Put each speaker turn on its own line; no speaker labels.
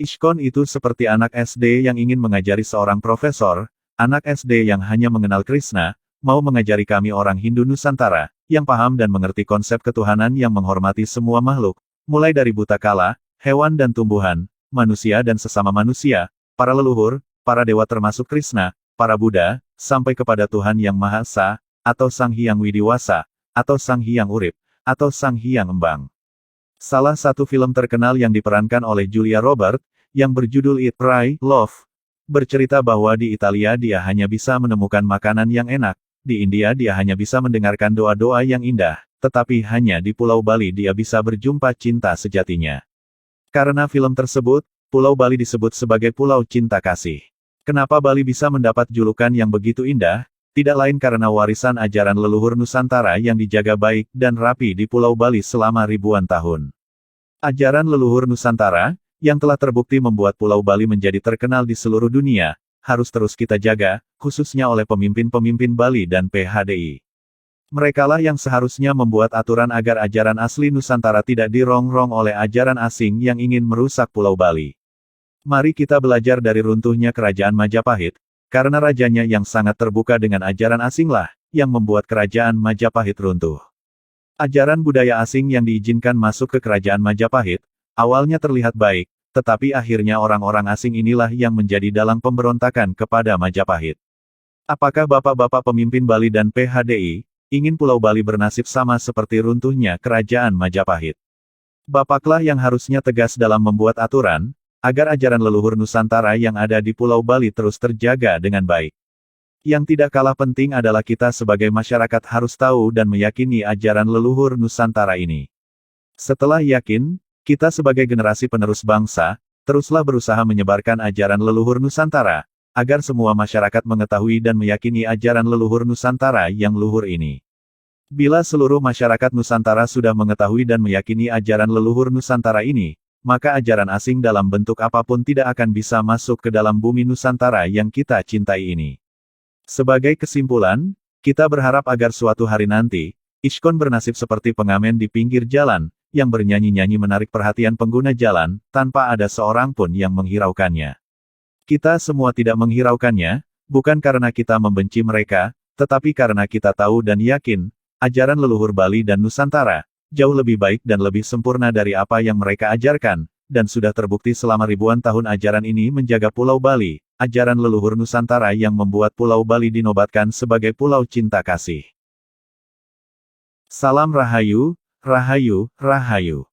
Ishkon itu seperti anak SD yang ingin mengajari seorang profesor, anak SD yang hanya mengenal Krishna, mau mengajari kami orang Hindu Nusantara, yang paham dan mengerti konsep ketuhanan yang menghormati semua makhluk, mulai dari buta kala, hewan dan tumbuhan, manusia dan sesama manusia, para leluhur, para dewa termasuk Krishna, para Buddha, sampai kepada Tuhan Yang Maha Esa, atau Sang Hyang Widiwasa, atau Sang Hyang Urip, atau Sang Hyang Embang. Salah satu film terkenal yang diperankan oleh Julia Roberts, yang berjudul Eat, Pray, Love, bercerita bahwa di Italia dia hanya bisa menemukan makanan yang enak, di India dia hanya bisa mendengarkan doa-doa yang indah, tetapi hanya di Pulau Bali dia bisa berjumpa cinta sejatinya. Karena film tersebut, Pulau Bali disebut sebagai Pulau Cinta Kasih. Kenapa Bali bisa mendapat julukan yang begitu indah? Tidak lain karena warisan ajaran leluhur Nusantara yang dijaga baik dan rapi di Pulau Bali selama ribuan tahun. Ajaran leluhur Nusantara, yang telah terbukti membuat Pulau Bali menjadi terkenal di seluruh dunia, harus terus kita jaga, khususnya oleh pemimpin-pemimpin Bali dan PHDI. Merekalah yang seharusnya membuat aturan agar ajaran asli Nusantara tidak dirongrong oleh ajaran asing yang ingin merusak Pulau Bali. Mari kita belajar dari runtuhnya Kerajaan Majapahit, karena rajanya yang sangat terbuka dengan ajaran asinglah, yang membuat Kerajaan Majapahit runtuh. Ajaran budaya asing yang diizinkan masuk ke Kerajaan Majapahit, awalnya terlihat baik, tetapi akhirnya orang-orang asing inilah yang menjadi dalang pemberontakan kepada Majapahit. Apakah bapak-bapak pemimpin Bali dan PHDI, ingin Pulau Bali bernasib sama seperti runtuhnya Kerajaan Majapahit? Bapaklah yang harusnya tegas dalam membuat aturan, agar ajaran leluhur Nusantara yang ada di Pulau Bali terus terjaga dengan baik. Yang tidak kalah penting adalah kita sebagai masyarakat harus tahu dan meyakini ajaran leluhur Nusantara ini. Setelah yakin, kita sebagai generasi penerus bangsa, teruslah berusaha menyebarkan ajaran leluhur Nusantara, agar semua masyarakat mengetahui dan meyakini ajaran leluhur Nusantara yang luhur ini. Bila seluruh masyarakat Nusantara sudah mengetahui dan meyakini ajaran leluhur Nusantara ini, maka ajaran asing dalam bentuk apapun tidak akan bisa masuk ke dalam bumi Nusantara yang kita cintai ini. Sebagai kesimpulan, kita berharap agar suatu hari nanti, Ishkon bernasib seperti pengamen di pinggir jalan, yang bernyanyi-nyanyi menarik perhatian pengguna jalan, tanpa ada seorang pun yang menghiraukannya. Kita semua tidak menghiraukannya, bukan karena kita membenci mereka, tetapi karena kita tahu dan yakin, ajaran leluhur Bali dan Nusantara, jauh lebih baik dan lebih sempurna dari apa yang mereka ajarkan, dan sudah terbukti selama ribuan tahun ajaran ini menjaga Pulau Bali, ajaran leluhur Nusantara yang membuat Pulau Bali dinobatkan sebagai Pulau Cinta Kasih. Salam Rahayu, Rahayu, Rahayu.